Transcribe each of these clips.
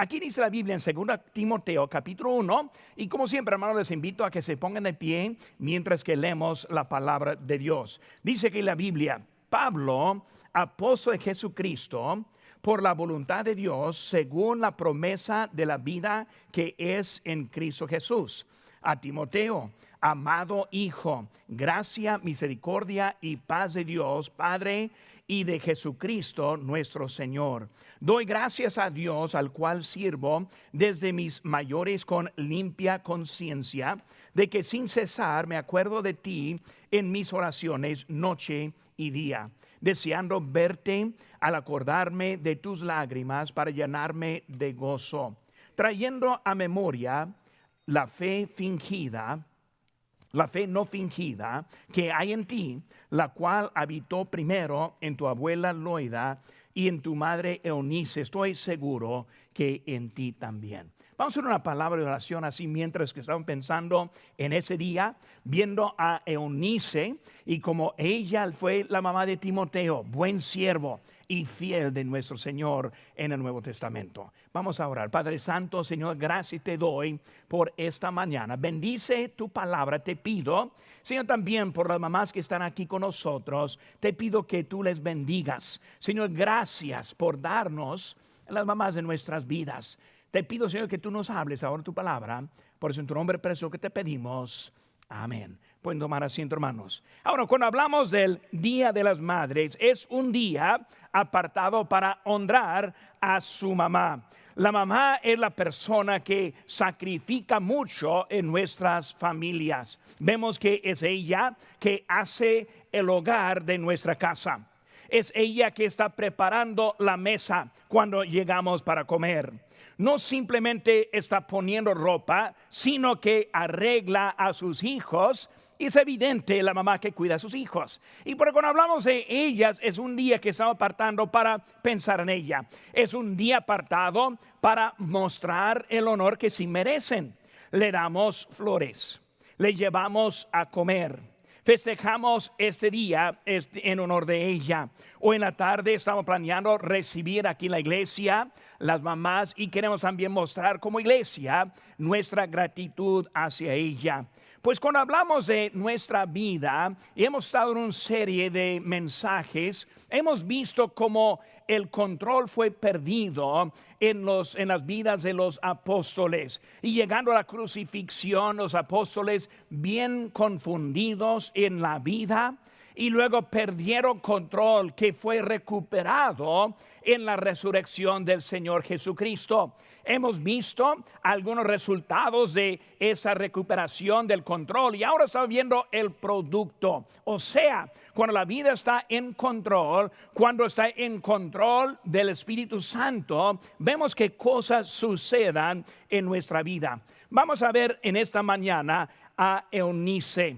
Aquí dice la Biblia en 2 Timoteo capítulo 1, y como siempre, hermanos, les invito a que se pongan de pie mientras que leemos la palabra de Dios. Dice que la Biblia: Pablo, apóstol de Jesucristo, por la voluntad de Dios, según la promesa de la vida que es en Cristo Jesús. A Timoteo, amado hijo, gracia, misericordia y paz de Dios Padre y de Jesucristo nuestro Señor. Doy gracias a Dios, al cual sirvo desde mis mayores con limpia conciencia, de que sin cesar me acuerdo de ti en mis oraciones noche y día, deseando verte al acordarme de tus lágrimas para llenarme de gozo, trayendo a memoria la fe no fingida que hay en ti, la cual habitó primero en tu abuela Loida y en tu madre Eunice. Estoy seguro que en ti también. Vamos a hacer una palabra de oración así mientras que estamos pensando en ese día, viendo a Eunice y como ella fue la mamá de Timoteo, buen siervo y fiel de nuestro Señor en el Nuevo Testamento. Vamos a orar. Padre Santo, Señor, gracias te doy por esta mañana. Bendice tu palabra, te pido, Señor, también por las mamás que están aquí con nosotros. Te pido que tú les bendigas. Señor, gracias por darnos las mamás de nuestras vidas. Te pido, Señor, que tú nos hables ahora tu palabra. Por eso en tu nombre precioso que te pedimos. Amén. Pueden tomar asiento, hermanos. Ahora, cuando hablamos del Día de las Madres, es un día apartado para honrar a su mamá. La mamá es la persona que sacrifica mucho en nuestras familias. Vemos que es ella que hace el hogar de nuestra casa. Es ella que está preparando la mesa cuando llegamos para comer. No simplemente está poniendo ropa, sino que arregla a sus hijos. Y es evidente la mamá que cuida a sus hijos. Y por cuando hablamos de ellas, es un día que estamos apartando para pensar en ella. Es un día apartado para mostrar el honor que sí merecen. Le damos flores, le llevamos a comer. Festejamos este día en honor de ella. Hoy en la tarde estamos planeando recibir aquí en la iglesia las mamás y queremos también mostrar como iglesia nuestra gratitud hacia ella. Pues cuando hablamos de nuestra vida y hemos estado en una serie de mensajes, hemos visto cómo el control fue perdido en las vidas de los apóstoles. Y llegando a la crucifixión, los apóstoles bien confundidos en la vida. Y luego perdieron control, que fue recuperado en la resurrección del Señor Jesucristo. Hemos visto algunos resultados de esa recuperación del control y ahora estamos viendo el producto. O sea, cuando la vida está en control, cuando está en control del Espíritu Santo, vemos que cosas sucedan en nuestra vida. Vamos a ver en esta mañana a Eunice.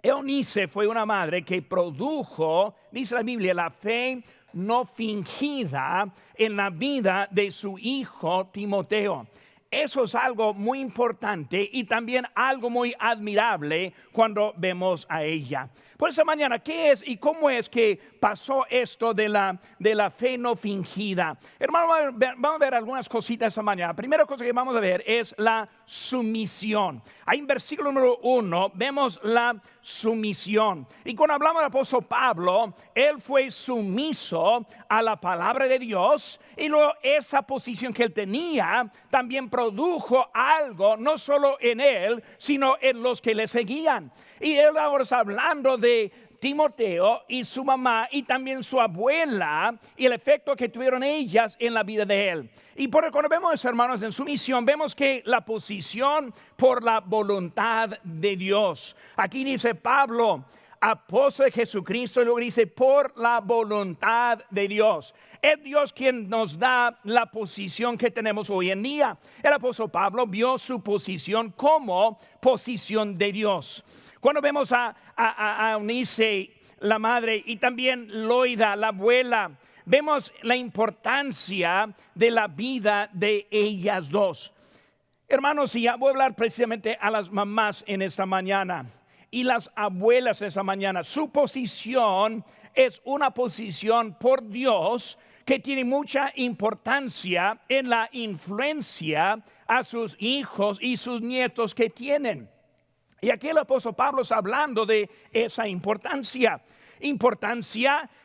Eunice fue una madre que produjo, dice la Biblia, la fe no fingida en la vida de su hijo Timoteo. Eso es algo muy importante y también algo muy admirable cuando vemos a ella. Por esa mañana, ¿qué es y cómo es que pasó esto de la fe no fingida? Hermano, vamos a ver algunas cositas esta mañana. La primera cosa que vamos a ver es la sumisión. Ahí en versículo número 1 vemos la sumisión. Y cuando hablamos del apóstol Pablo, él fue sumiso a la palabra de Dios y luego esa posición que él tenía también produjo algo, no solo en él, sino en los que le seguían. Y él ahora está hablando de Timoteo y su mamá y también su abuela y el efecto que tuvieron ellas en la vida de él. Y por cuando vemos, hermanos, en su misión, vemos que la posición por la voluntad de Dios. Aquí dice Pablo, apóstol de Jesucristo, y luego dice por la voluntad de Dios. Es Dios quien nos da la posición que tenemos hoy en día. El apóstol Pablo vio su posición como posición de Dios. Cuando vemos a Eunice, la madre, y también Loida, la abuela, vemos la importancia de la vida de ellas dos. Hermanos, y ya voy a hablar precisamente a las mamás en esta mañana y las abuelas esta mañana. Su posición es una posición por Dios que tiene mucha importancia en la influencia a sus hijos y sus nietos que tienen. Y aquí el apóstol Pablo está hablando de esa importancia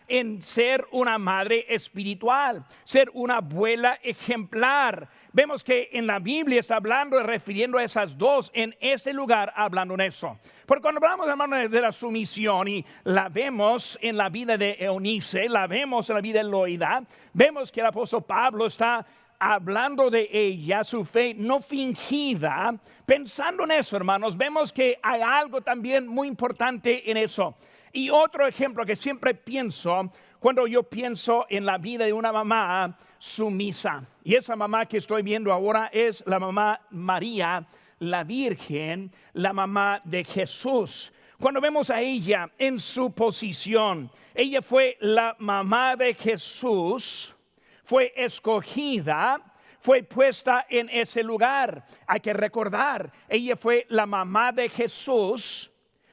en ser una madre espiritual, ser una abuela ejemplar. Vemos que en la Biblia está hablando y refiriendo a esas dos en este lugar, hablando en eso. Porque cuando hablamos, hermano, de la sumisión, y la vemos en la vida de Eunice, la vemos en la vida de Loida, vemos que el apóstol Pablo está hablando de ella, su fe no fingida. Pensando en eso, hermanos, vemos que hay algo también muy importante en eso. Y otro ejemplo que siempre pienso cuando yo pienso en la vida de una mamá sumisa, y esa mamá que estoy viendo ahora es la mamá María, la Virgen, la mamá de Jesús. Cuando vemos a ella en su posición, ella fue la mamá de Jesús, fue escogida, fue puesta en ese lugar. Hay que recordar, ella fue la mamá de Jesús,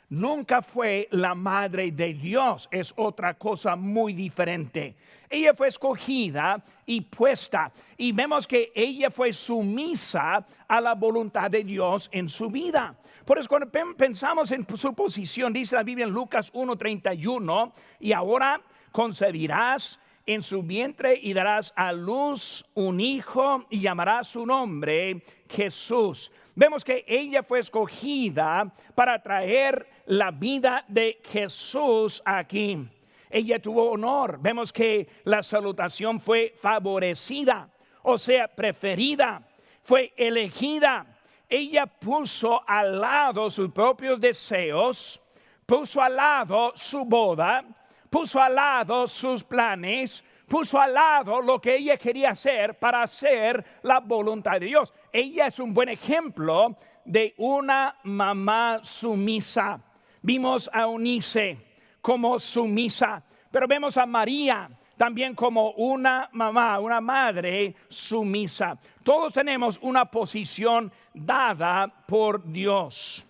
nunca fue la madre de Dios, es otra cosa muy diferente. Ella fue escogida y puesta, y vemos que ella fue sumisa a la voluntad de Dios en su vida. Por eso cuando pensamos en su posición, dice la Biblia en Lucas 1:31, y ahora concebirás en su vientre y darás a luz un hijo y llamarás su nombre Jesús. Vemos que ella fue escogida para traer la vida de Jesús aquí. Ella tuvo honor. Vemos que la salutación fue favorecida, o sea, preferida, fue elegida. Ella puso al lado sus propios deseos, puso al lado su boda, puso al lado sus planes, puso al lado lo que ella quería hacer para hacer la voluntad de Dios. Ella es un buen ejemplo de una mamá sumisa. Vimos a Eunice como sumisa, pero vemos a María también como una mamá, una madre sumisa. Todos tenemos una posición dada por Dios.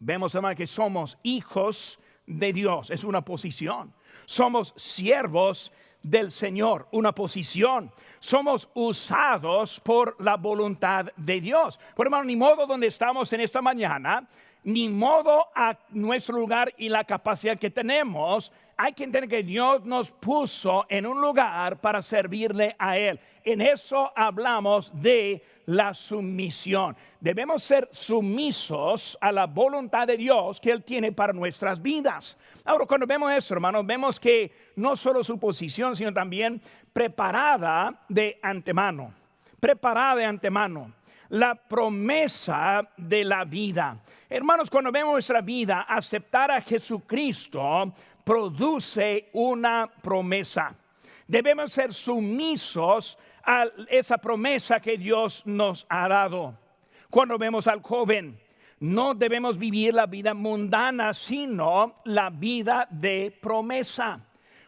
Vemos, hermano, que somos hijos de Dios, es una posición. Somos siervos del Señor, una posición. Somos usados por la voluntad de Dios. Por hermano, ni modo donde estamos en esta mañana, ni modo a nuestro lugar y la capacidad que tenemos. Hay que entender que Dios nos puso en un lugar para servirle a Él. En eso hablamos de la sumisión. Debemos ser sumisos a la voluntad de Dios que Él tiene para nuestras vidas. Ahora, cuando vemos eso, hermanos, vemos que no solo su posición, sino también preparada de antemano. Preparada de antemano. La promesa de la vida. Hermanos, cuando vemos nuestra vida, aceptar a Jesucristo produce una promesa. Debemos ser sumisos a esa promesa que Dios nos ha dado. Cuando vemos al joven, no debemos vivir la vida mundana, sino la vida de promesa.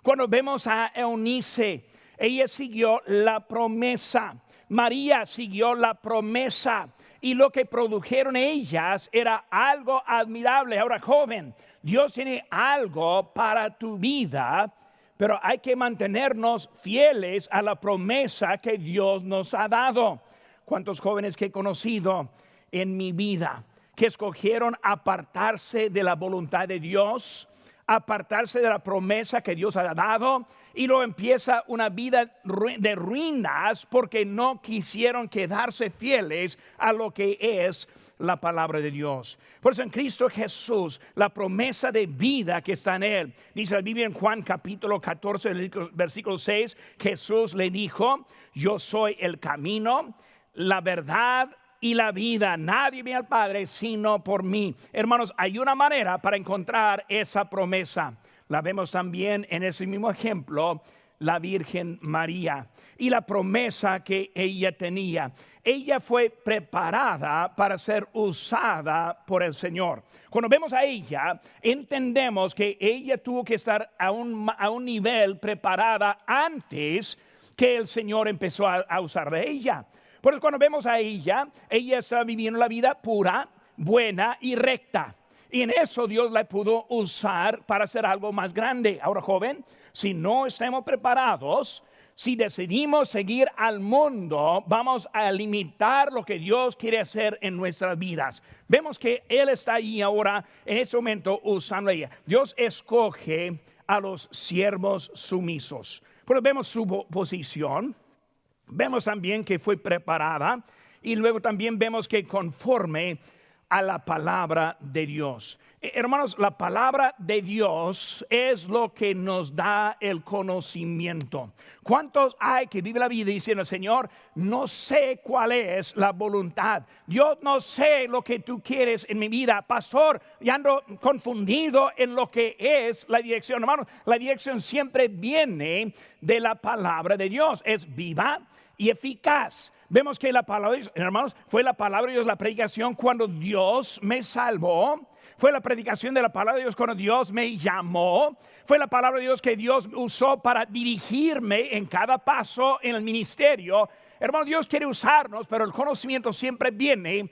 Cuando vemos a Eunice, ella siguió la promesa. María siguió la promesa, y lo que produjeron ellas era algo admirable. Ahora, joven, Dios tiene algo para tu vida, pero hay que mantenernos fieles a la promesa que Dios nos ha dado. ¿Cuántos jóvenes que he conocido en mi vida que escogieron apartarse de la voluntad de Dios, apartarse de la promesa que Dios ha dado, y luego empieza una vida de ruinas porque no quisieron quedarse fieles a lo que es la palabra de Dios? Por eso en Cristo Jesús, la promesa de vida que está en Él, dice la Biblia en Juan capítulo 14, versículo 6, Jesús le dijo: yo soy el camino, la verdad y la vida. Nadie viene al Padre sino por mí. Hermanos, hay una manera para encontrar esa promesa. La vemos también en ese mismo ejemplo, la Virgen María y la promesa que ella tenía. Ella fue preparada para ser usada por el Señor. Cuando vemos a ella, entendemos que ella tuvo que estar a un nivel preparada antes que el Señor empezó a usar de ella. Por eso cuando vemos a ella está viviendo la vida pura, buena y recta. Y en eso Dios la pudo usar para hacer algo más grande. Ahora, joven, si no estamos preparados, Si decidimos seguir al mundo, vamos a limitar lo que Dios quiere hacer en nuestras vidas. Vemos que Él está ahí ahora, en este momento, usando ella. Dios escoge a los siervos sumisos. Pero vemos su posición, vemos también que fue preparada y luego también vemos que conforme a la palabra de Dios. Hermanos, la palabra de Dios es lo que nos da el conocimiento. ¿Cuántos hay que viven la vida diciendo, Señor, no sé cuál es la voluntad? Yo no sé lo que tú quieres en mi vida. Pastor, ya ando confundido en lo que es la dirección. Hermanos, la dirección siempre viene de la palabra de Dios. Es viva y eficaz. Vemos que la palabra de Dios, hermanos, fue la palabra de Dios, la predicación cuando Dios me salvó. Fue la predicación de la palabra de Dios cuando Dios me llamó. Fue la palabra de Dios que Dios usó para dirigirme en cada paso en el ministerio. Hermanos, Dios quiere usarnos, pero el conocimiento siempre viene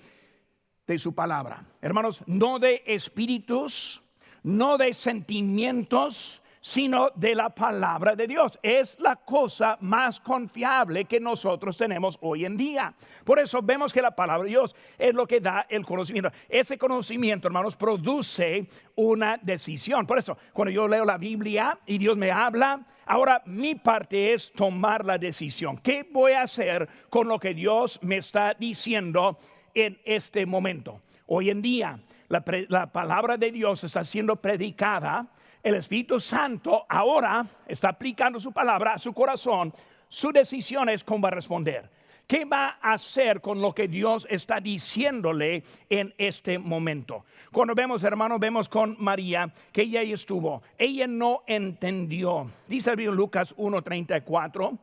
de su palabra. Hermanos, no de espíritus, no de sentimientos, sino de la palabra de Dios. Es la cosa más confiable que nosotros tenemos hoy en día. Por eso vemos que la palabra de Dios es lo que da el conocimiento. Ese conocimiento, hermanos, produce una decisión. Por eso, cuando yo leo la Biblia y Dios me habla, ahora mi parte es tomar la decisión. ¿Qué voy a hacer con lo que Dios me está diciendo en este momento? Hoy en día, la palabra de Dios está siendo predicada. El Espíritu Santo ahora está aplicando su palabra a su corazón. Su decisión es cómo va a responder. ¿Qué va a hacer con lo que Dios está diciéndole en este momento? Cuando vemos, hermanos, vemos con María que ella ahí estuvo. Ella no entendió. Dice el Lucas 1:34.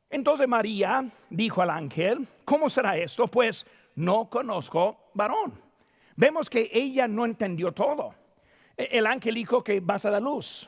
Entonces María dijo al ángel, ¿cómo será esto? Pues no conozco varón. Vemos que ella no entendió todo. El ángel dijo que vas a dar luz.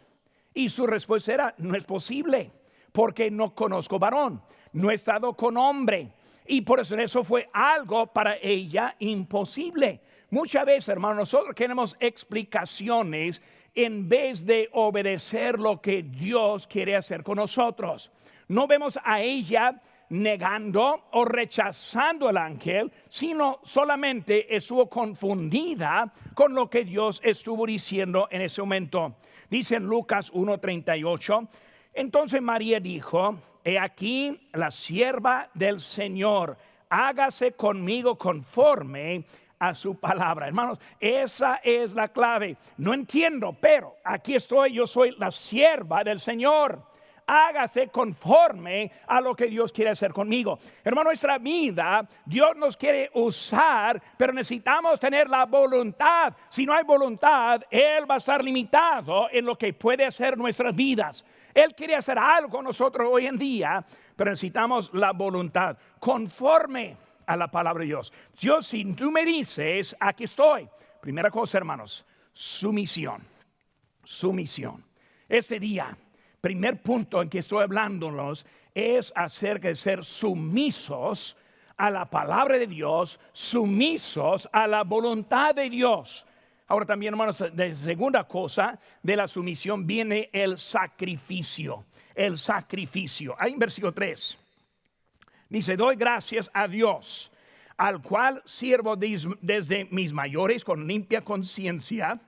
Y su respuesta era, no es posible, porque no conozco varón, no he estado con hombre. Y por eso fue algo para ella imposible. Muchas veces, hermanos, nosotros queremos explicaciones en vez de obedecer lo que Dios quiere hacer con nosotros. No vemos a ella negando o rechazando al ángel, sino solamente estuvo confundida con lo que Dios estuvo diciendo en ese momento. Dice en Lucas 1:38, entonces María dijo, he aquí la sierva del Señor, hágase conmigo conforme a su palabra. Hermanos, esa es la clave. No entiendo, pero aquí estoy, yo soy la sierva del Señor. Hágase conforme a lo que Dios quiere hacer conmigo. Hermano, nuestra vida, Dios nos quiere usar, pero necesitamos tener la voluntad. Si no hay voluntad, Él va a estar limitado en lo que puede hacer nuestras vidas. Él quiere hacer algo con nosotros hoy en día, pero necesitamos la voluntad conforme a la palabra de Dios. Dios, si tú me dices, aquí estoy. Primera cosa, hermanos, sumisión. Sumisión. Ese día, primer punto en que estoy hablándonos es acerca de ser sumisos a la palabra de Dios, sumisos a la voluntad de Dios. Ahora también, hermanos, de segunda cosa de la sumisión viene el sacrificio. El sacrificio. Ahí en versículo 3 dice, doy gracias a Dios, al cual sirvo desde mis mayores con limpia conciencia,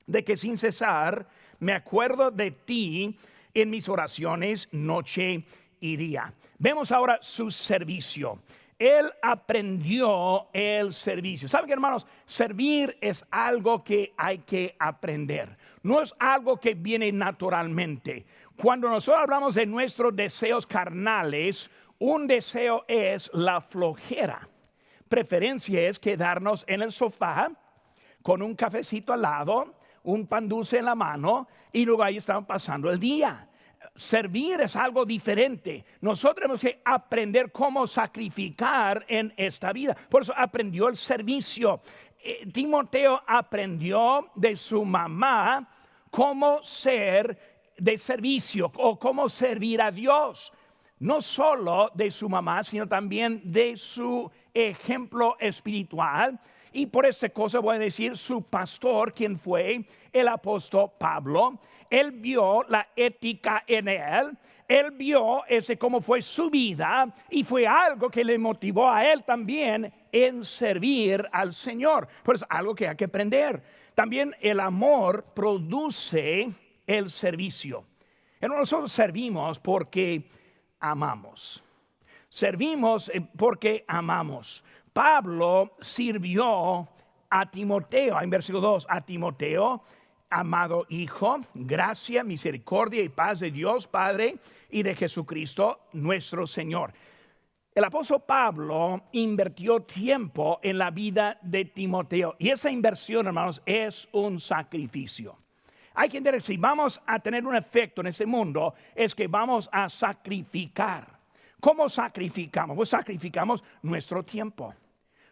de que sin cesar me acuerdo de ti en mis oraciones noche y día. Vemos ahora su servicio. Él aprendió el servicio. ¿Saben qué, hermanos? Servir es algo que hay que aprender. No es algo que viene naturalmente. Cuando nosotros hablamos de nuestros deseos carnales, un deseo es la flojera. Preferencia es quedarnos en el sofá con un cafecito al lado, un pan dulce en la mano y luego ahí estamos pasando el día. Servir es algo diferente. Nosotros tenemos que aprender cómo sacrificar en esta vida. Por eso aprendió el servicio. Timoteo aprendió de su mamá cómo ser de servicio o cómo servir a Dios. no solo de su mamá, sino también de su ejemplo espiritual. Y por esta cosa voy a decir, su pastor, quien fue el apóstol Pablo, él vio la ética en él. Él vio cómo fue su vida y fue algo que le motivó a él también en servir al Señor. Pues algo que hay que aprender. También el amor produce el servicio. Nosotros servimos porque amamos. Servimos porque amamos. Pablo sirvió a Timoteo, en versículo 2, a Timoteo, amado hijo, gracia, misericordia y paz de Dios Padre y de Jesucristo nuestro Señor. El apóstol Pablo invirtió tiempo en la vida de Timoteo y esa inversión, hermanos, es un sacrificio. Hay que entender, si vamos a tener un efecto en este mundo, es que vamos a sacrificar. ¿Cómo sacrificamos? Pues sacrificamos nuestro tiempo.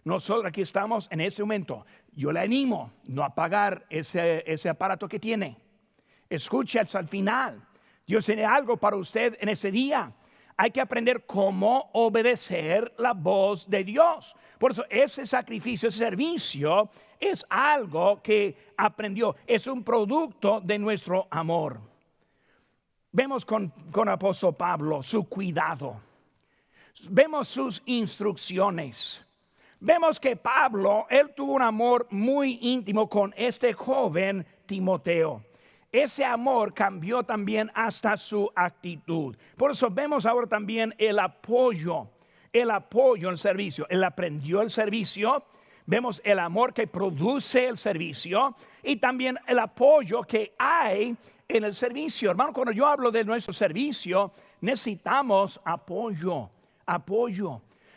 Nosotros aquí estamos en este momento. Yo le animo no a apagar ese aparato que tiene. Escuche hasta el final. Dios tiene algo para usted en ese día. Hay que aprender cómo obedecer la voz de Dios. Por eso ese sacrificio, ese servicio es algo que aprendió. Es un producto de nuestro amor. Vemos con apóstol Pablo su cuidado. Vemos sus instrucciones. Vemos que Pablo, él tuvo un amor muy íntimo con este joven Timoteo. Ese amor cambió también hasta su actitud. Por eso vemos ahora también el apoyo en el servicio. Él aprendió el servicio. Vemos el amor que produce el servicio y también el apoyo que hay en el servicio. Hermano, cuando yo hablo de nuestro servicio, necesitamos apoyo.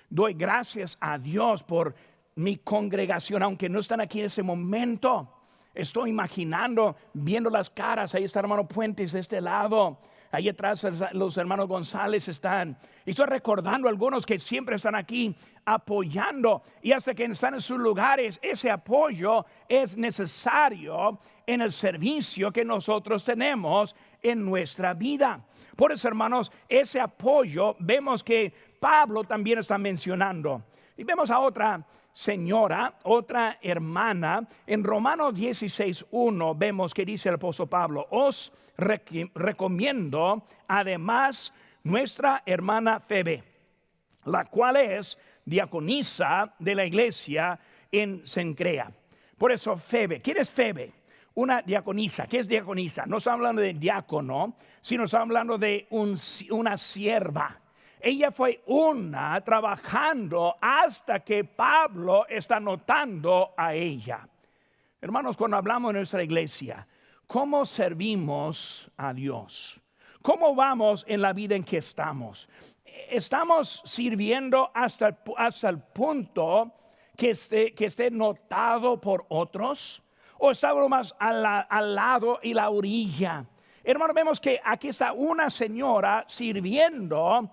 Doy gracias a Dios por mi congregación, aunque no están aquí en ese momento. Estoy imaginando, viendo las caras. Ahí está el hermano Puentes de este lado. Ahí atrás los hermanos González están. Y estoy recordando algunos que siempre están aquí apoyando. Y hasta que están en sus lugares, ese apoyo es necesario en el servicio que nosotros tenemos en nuestra vida. Por eso, hermanos, ese apoyo vemos que Pablo también está mencionando. Y vemos a otra señora, otra hermana. En Romanos 16:1 vemos que dice el apóstol Pablo: os recomiendo además nuestra hermana Febe, la cual es diaconisa de la iglesia en Cencrea. Por eso Febe, ¿quién es Febe? Una diaconisa. ¿Qué es diaconisa? No estamos hablando de diácono, sino estamos hablando de una sierva. Ella fue trabajando hasta que Pablo está notando a ella. Hermanos, cuando hablamos en nuestra iglesia, ¿cómo servimos a Dios? ¿Cómo vamos en la vida en que estamos? ¿Estamos sirviendo hasta el punto que esté notado por otros? ¿O estamos más al lado y la orilla? Hermanos, vemos que aquí está una señora sirviendo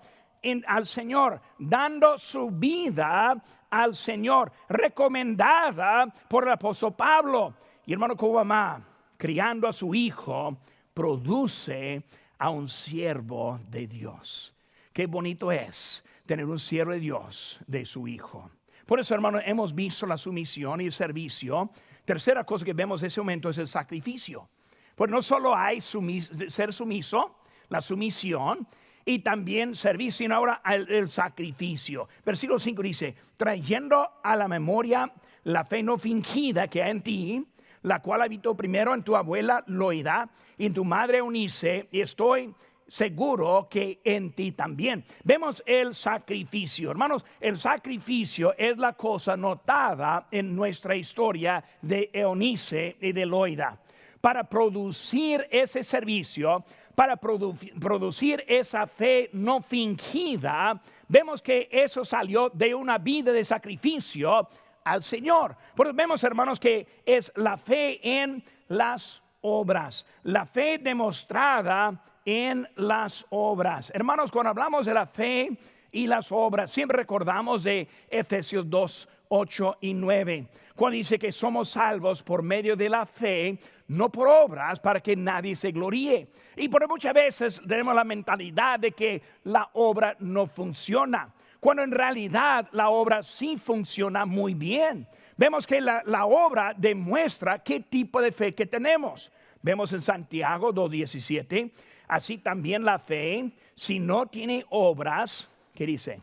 al Señor, dando su vida al Señor, recomendada por el apóstol Pablo. Y hermano, como mamá criando a su hijo, produce a un siervo de Dios. Qué bonito es tener un siervo de Dios de su hijo. Por eso, hermano, hemos visto la sumisión y el servicio. Tercera cosa que vemos en ese momento es el sacrificio. Pues no solo hay ser sumiso, la sumisión, y también servir, sino ahora el sacrificio. Versículo 5 dice: trayendo a la memoria la fe no fingida que hay en ti, la cual habitó primero en tu abuela Loida y en tu madre Eunice, y estoy seguro que en ti también. Vemos el sacrificio. Hermanos, el sacrificio es la cosa notada en nuestra historia de Eunice y de Loida. Para producir ese servicio, para producir esa fe no fingida, vemos que eso salió de una vida de sacrificio al Señor. Porque vemos, hermanos, que es la fe en las obras, la fe demostrada en las obras. Hermanos, cuando hablamos de la fe y las obras, siempre recordamos de Efesios 2, 8 y 9, cuando dice que somos salvos por medio de la fe, no por obras para que nadie se gloríe. Y por muchas veces tenemos la mentalidad de que la obra no funciona, cuando en realidad la obra sí funciona muy bien. Vemos que la obra demuestra qué tipo de fe que tenemos. Vemos en Santiago 2:17, así también la fe, si no tiene obras, ¿qué dice?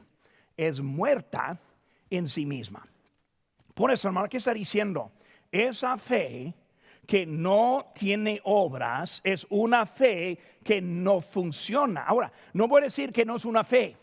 Es muerta en sí misma. Por eso, hermano, ¿qué está diciendo? Esa fe que no tiene obras es una fe que no funciona. Ahora, no voy a decir que no es una fe,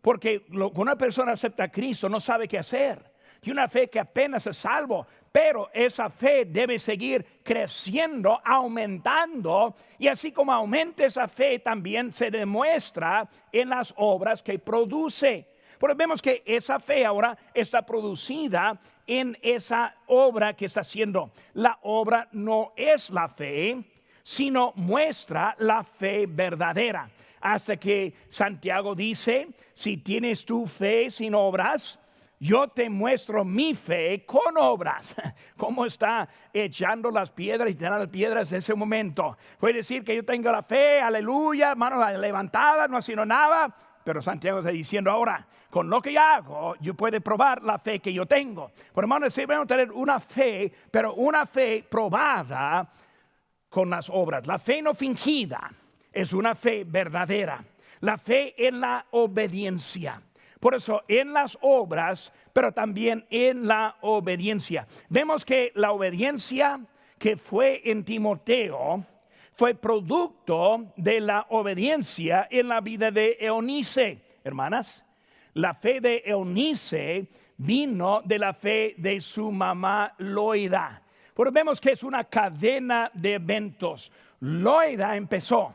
porque cuando una persona acepta a Cristo no sabe qué hacer. Y una fe que apenas es salvo, pero esa fe debe seguir creciendo, aumentando, y así como aumenta esa fe también se demuestra en las obras que produce. Pero vemos que esa fe ahora está producida en esa obra que está haciendo. La obra no es la fe, sino muestra la fe verdadera. Hasta que Santiago dice, si tienes tu fe sin obras, yo te muestro mi fe con obras. ¿Cómo está echando las piedras y tirando las piedras en ese momento? Puede decir que yo tengo la fe, aleluya, manos levantadas, no haciendo nada. Pero Santiago está diciendo ahora, con lo que yo hago, yo puedo probar la fe que yo tengo. Por hermanos, debemos tener una fe, pero una fe probada con las obras. La fe no fingida es una fe verdadera. La fe en la obediencia. Por eso en las obras, pero también en la obediencia. Vemos que la obediencia que fue en Timoteo fue producto de la obediencia en la vida de Eunice. Hermanas, la fe de Eunice vino de la fe de su mamá Loida. Pero vemos que es una cadena de eventos. Loida empezó,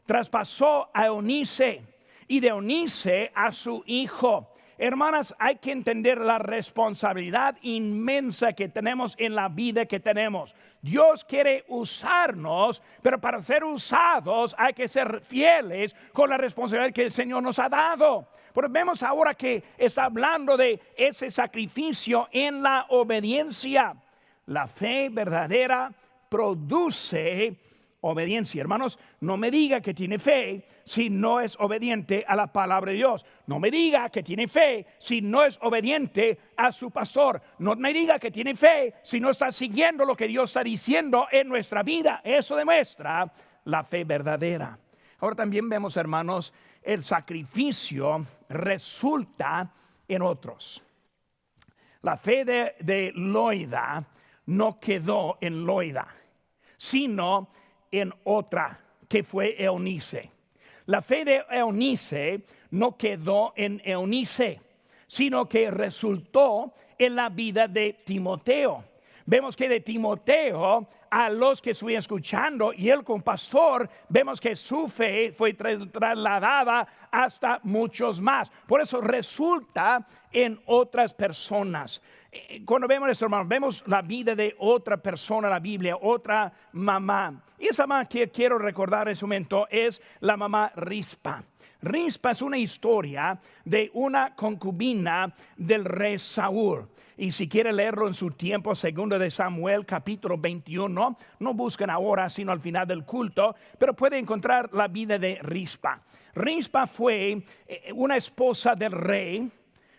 traspasó a Eunice, y de Eunice a su hijo. Hermanas, hay que entender la responsabilidad inmensa que tenemos en la vida que tenemos. Dios quiere usarnos, pero para ser usados hay que ser fieles con la responsabilidad que el Señor nos ha dado. Pero vemos ahora que está hablando de ese sacrificio en la obediencia. La fe verdadera produce obediencia. Hermanos, no me diga que tiene fe si no es obediente a la palabra de Dios. No me diga que tiene fe si no es obediente a su pastor. No me diga que tiene fe si no está siguiendo lo que Dios está diciendo en nuestra vida. Eso demuestra la fe verdadera. Ahora también vemos, hermanos, el sacrificio resulta en otros. La fe de Loida no quedó en Loida, sino en otra que fue Eunice. La fe de Eunice no quedó en Eunice, sino que resultó en la vida de Timoteo. Vemos que de Timoteo a los que estuvieron escuchando y él con pastor, vemos que su fe fue trasladada hasta muchos más. Por eso resulta en otras personas. Cuando vemos esto, hermanos, vemos la vida de otra persona en la Biblia, otra mamá. Y esa mamá que quiero recordar en ese momento es la mamá Rispa. Rispa es una historia de una concubina del rey Saúl. Y si quiere leerlo en su tiempo, segundo de Samuel, capítulo 21, no busquen ahora, sino al final del culto, pero puede encontrar la vida de Rispa. Rispa fue una esposa del rey,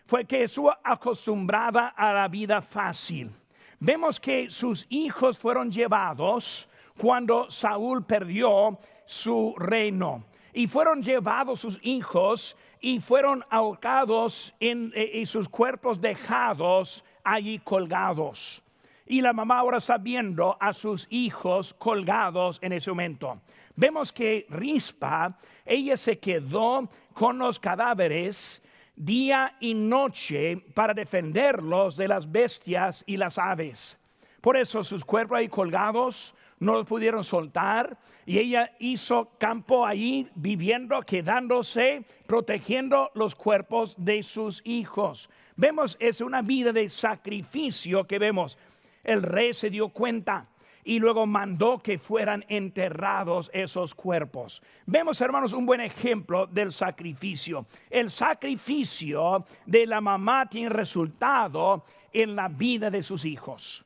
fue que estuvo acostumbrada a la vida fácil. Vemos que sus hijos fueron llevados cuando Saúl perdió su reino. Y fueron llevados sus hijos y fueron ahorcados y sus cuerpos dejados allí colgados. Y la mamá ahora está viendo a sus hijos colgados en ese momento. Vemos que Rispa, ella se quedó con los cadáveres día y noche para defenderlos de las bestias y las aves. Por eso sus cuerpos ahí colgados no los pudieron soltar y ella hizo campo allí viviendo, quedándose, protegiendo los cuerpos de sus hijos. Vemos, es una vida de sacrificio que vemos. El rey se dio cuenta y luego mandó que fueran enterrados esos cuerpos. Vemos, hermanos, un buen ejemplo del sacrificio. El sacrificio de la mamá tiene resultado en la vida de sus hijos.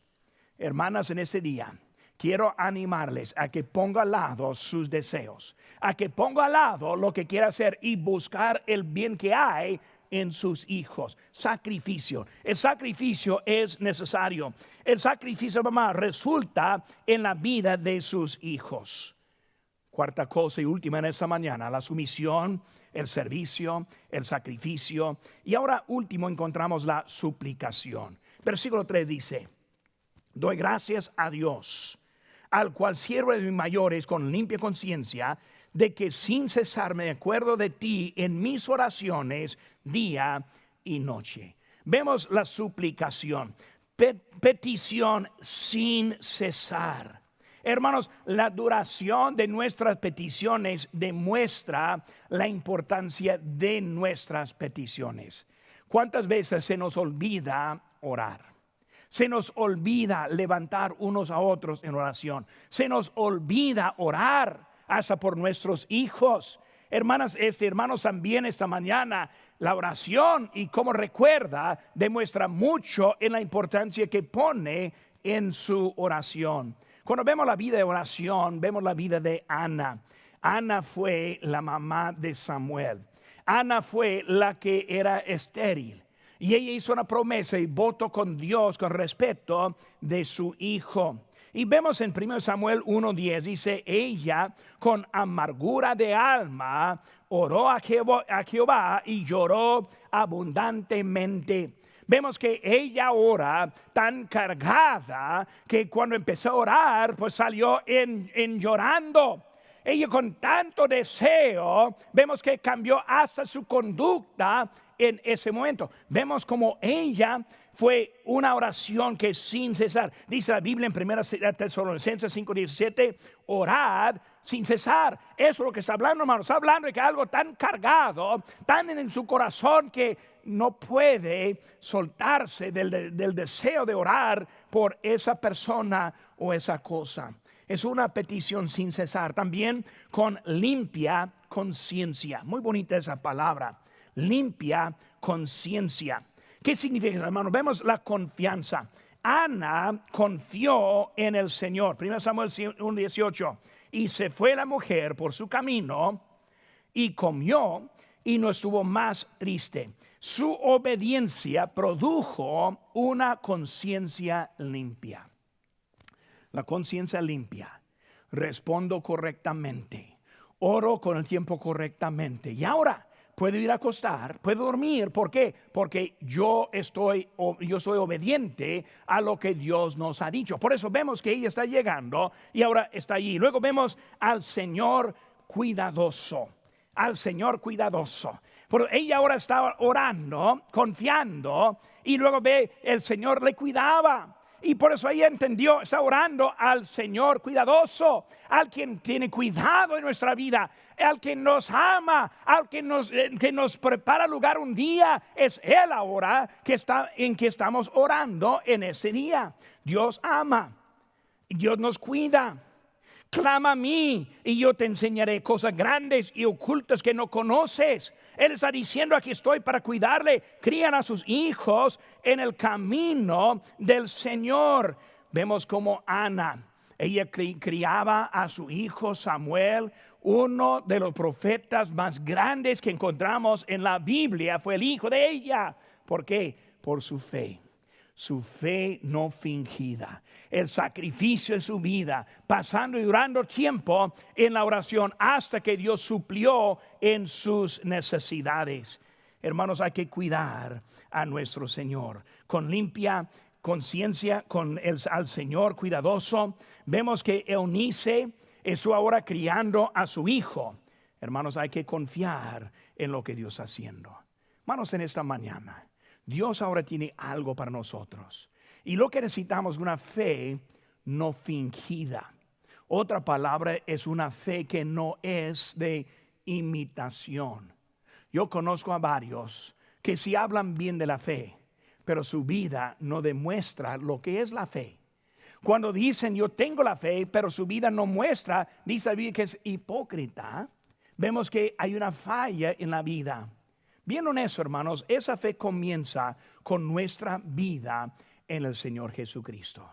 Hermanas, en ese día, quiero animarles a que ponga al lado sus deseos, a que ponga al lado lo que quiera hacer y buscar el bien que hay en sus hijos. Sacrificio. El sacrificio es necesario. El sacrificio, mamá, resulta en la vida de sus hijos. Cuarta cosa y última en esta mañana, la sumisión, el servicio, el sacrificio. Y ahora último encontramos la suplicación. Versículo 3 dice: doy gracias a Dios, al cual sirvo de mis mayores con limpia conciencia, de que sin cesar me acuerdo de ti en mis oraciones día y noche. Vemos la suplicación, petición sin cesar. Hermanos, la duración de nuestras peticiones demuestra la importancia de nuestras peticiones. ¿Cuántas veces se nos olvida orar? Se nos olvida levantar unos a otros en oración. Se nos olvida orar hasta por nuestros hijos. Hermanas, hermanos, también esta mañana la oración, y como recuerda, demuestra mucho en la importancia que pone en su oración. Cuando vemos la vida de oración, vemos la vida de Ana. Ana fue la mamá de Samuel. Ana fue la que era estéril. Y ella hizo una promesa y voto con Dios con respecto de su hijo. Y vemos en 1 Samuel 1:10, dice: ella con amargura de alma oró a Jehová y lloró abundantemente. Vemos que ella ora tan cargada que cuando empezó a orar, pues salió en llorando. Ella con tanto deseo, vemos que cambió hasta su conducta en ese momento. Vemos como ella fue una oración que sin cesar. Dice la Biblia en 1 Tesalonicenses 5:17, orad sin cesar. Eso es lo que está hablando, hermanos. Está hablando de que algo tan cargado, tan en su corazón, que no puede soltarse del deseo de orar por esa persona o esa cosa. Es una petición sin cesar. También con limpia conciencia. Muy bonita esa palabra. Limpia conciencia. ¿Qué significa, hermano? Vemos la confianza. Ana confió en el Señor. 1 Samuel 1:18. Y se fue la mujer por su camino y comió y no estuvo más triste. Su obediencia produjo una conciencia limpia. La conciencia limpia. Respondo correctamente. Oro con el tiempo correctamente. Y ahora puedo ir a acostar, puedo dormir. ¿Por qué? Porque yo soy obediente a lo que Dios nos ha dicho. Por eso vemos que ella está llegando y ahora está allí. Luego vemos al Señor cuidadoso. Al Señor cuidadoso. Pero ella ahora estaba orando, confiando, y luego ve el Señor le cuidaba. Y por eso ella entendió, está orando al Señor cuidadoso, al quien tiene cuidado de nuestra vida, al que nos ama, al que nos prepara lugar un día. Es Él ahora en que estamos orando en ese día. Dios ama, Dios nos cuida. Clama a mí y yo te enseñaré cosas grandes y ocultas que no conoces. Él está diciendo: aquí estoy para cuidarle. Crían a sus hijos en el camino del Señor. Vemos como Ana, ella criaba a su hijo Samuel. Uno de los profetas más grandes que encontramos en la Biblia fue el hijo de ella. ¿Por qué? Por su fe. Su fe no fingida, el sacrificio de su vida, pasando y durando tiempo en la oración hasta que Dios suplió en sus necesidades. Hermanos, hay que cuidar a nuestro Señor con limpia conciencia, al Señor cuidadoso. Vemos que Eunice está ahora criando a su hijo. Hermanos, hay que confiar en lo que Dios está haciendo. Hermanos, en esta mañana Dios ahora tiene algo para nosotros. Y lo que necesitamos es una fe no fingida. Otra palabra es una fe que no es de imitación. Yo conozco a varios que sí hablan bien de la fe, pero su vida no demuestra lo que es la fe. Cuando dicen yo tengo la fe, pero su vida no muestra, dice la Biblia que es hipócrita. Vemos que hay una falla en la vida. Viendo eso, hermanos, esa fe comienza con nuestra vida en el Señor Jesucristo.